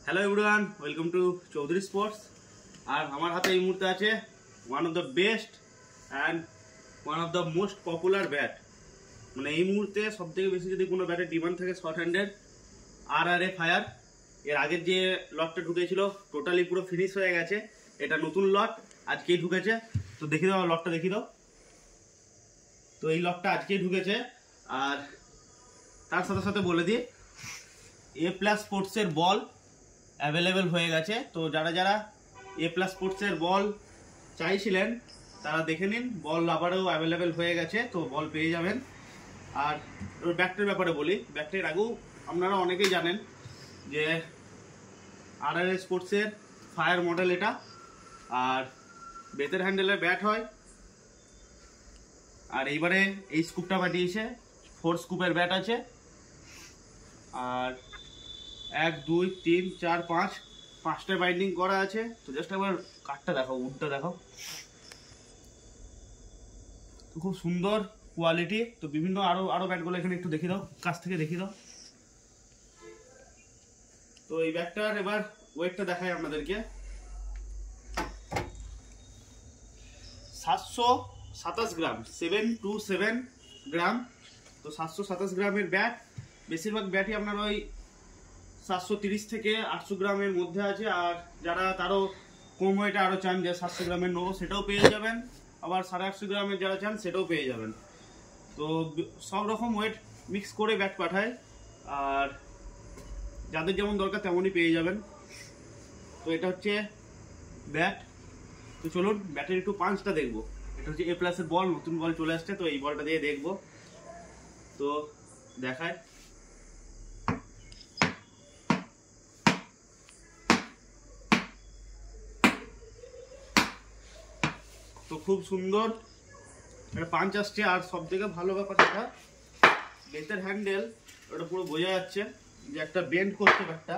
Hello everyone, welcome to Chowdhury sports. আর আমার হাতে এই মুহূর্তে আছে one of the best and one of the most popular bat. মানে এই মুহূর্তে সবথেকে বেশি যদি কোনো ব্যাটের ডিমান্ড থাকে শর্ট হ্যান্ডের RRA ফায়ার। এর আগের যে লটটা ঢুকেছিল টোটালি পুরো ফিনিশ হয়ে গেছে, এটা নতুন লট আজকেই ঢুকেছে। তো দেখি দাও লটটা, দেখি দাও। তো এই লটটা আজকেই ঢুকেছে। আর তার সাথে সাথে বলে দিই A+ স্পোর্টসের বল অ্যাভেলেবেল হয়ে গেছে। তো যারা যারা A+ স্পোর্টসের বল চাইছিলেন তারা দেখে নিন, বল আবারও অ্যাভেলেবেল হয়ে গেছে, তো বল পেয়ে যাবেন। আর ব্যাটটার ব্যাপারে বলি, ব্যাটটার আগেও আপনারা অনেকেই জানেন যে RRA স্পোর্টসের ফায়ার মডেল এটা, আর বেতের হ্যান্ডেলের ব্যাট হয়। আর এইবারে এই স্কুপটা পাঠিয়েছে, 4 স্কুপের ব্যাট আছে। আর 1 2 3 4 5 5টা বাইন্ডিং করা আছে। তো জাস্ট একবার কাঠটা দেখাও, উডটা দেখাও, তো খুব সুন্দর কোয়ালিটি। তো বিভিন্ন আরো ব্যাটগুলো এখানে একটু দেখিয়ে দাও, কাছ থেকে দেখিয়ে দাও। তো এই ব্যাটটার এবার ওয়েটটা দেখাই আপনাদেরকে। 727 গ্রাম, 727 গ্রাম। তো 727 গ্রামের ব্যাট। বেশিরভাগ ব্যাটই আপনার ওই 730 থেকে 800 গ্রামের মধ্যে আছে। আর যারা তারও কম ওয়েটে আরও চান যে 700 গ্রামের নেবো, সেটাও পেয়ে যাবেন। আবার 850 গ্রামের যারা চান সেটাও পেয়ে যাবেন। তো সব রকম ওয়েট মিক্স করে ব্যাট পাঠায়, আর যাদের যেমন দরকার তেমনই পেয়ে যাবেন। তো এটা হচ্ছে ব্যাট। তো চলুন ব্যাটের একটু পাঞ্চটা দেখবো। এটা হচ্ছে A+ এর বল, নতুন বল চলে আসছে, তো এই বলটা দিয়ে দেখবো। তো দেখায়, তো খুব সুন্দর একটা পাঞ্চ আসছে। আর সব থেকে ভালো ব্যাপার যেটা, বেতের হ্যান্ডেল ওটা পুরো বোঝা যাচ্ছে যে একটা বেন্ড করছে ব্যাটটা,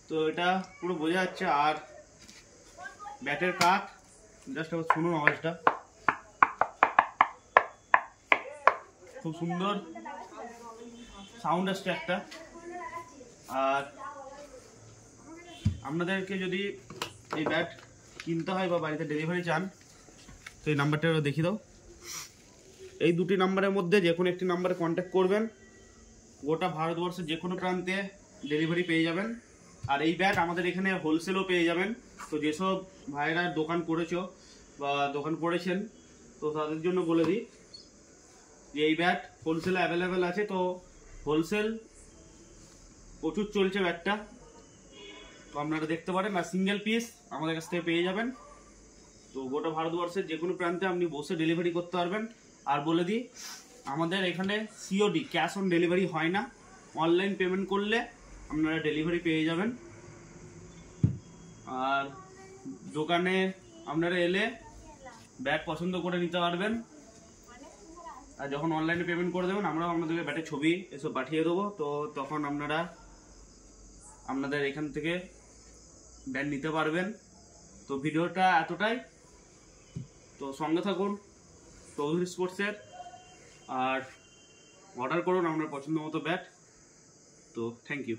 তো এটা পুরো বোঝা যাচ্ছে। আর ব্যাটের কাট জাস্ট আবার শুনুন আওয়াজটা, খুব সুন্দর সাউন্ড আসছে একটা। আর আপনাদেরকে যদি এই ব্যাট কিনতে হয় বা বাড়িতে ডেলিভারি চান, তো এই নাম্বারটা দেখিয়ে দাও। এই দুটি নাম্বারের মধ্যে যে কোনো একটি নাম্বারে কন্ট্যাক্ট করবেন, গোটা ভারতবর্ষের যে কোনো প্রান্তে ডেলিভারি পেয়ে যাবেন। আর এই ব্যাট আমাদের এখানে হোলসেলও পেয়ে যাবেন। তো যেসব ভাইরা দোকান করেছো বা দোকান করেছেন, তো তাদের জন্য বলে দিই যে এই ব্যাট হোলসেলে অ্যাভেলেবেল আছে। তো হোলসেল প্রচুর চলছে ব্যাটটা, তো আপনারা দেখতে পারেন। আর সিঙ্গেল পিস আমাদের কাছ থেকে পেয়ে যাবেন। তো গোটা ভারতবর্ষের যে কোনো প্রান্তে আপনি বসে ডেলিভারি করতে পারবেন। আর বলে দিই, আমাদের এখানে COD, ক্যাশ অন ডেলিভারি হয় না। অনলাইন পেমেন্ট করলে আপনারা ডেলিভারি পেয়ে যাবেন। আর দোকানে আপনারা এলে ব্যাট পছন্দ করে নিতে পারবেন। আর যখন অনলাইনে পেমেন্ট করে দেবেন, আমরাও আপনাদেরকে ব্যাটের ছবি এসব পাঠিয়ে দেবো। তো তখন আপনারা আপনাদের এখান থেকে ব্যাট নিতে পারবেন। তো ভিডিওটা এতটাই। তো সঙ্গে থাকুন চৌধুরী স্পোর্টসের, আর অর্ডার করুন আপনার পছন্দ মতো ব্যাট। তো থ্যাংক ইউ।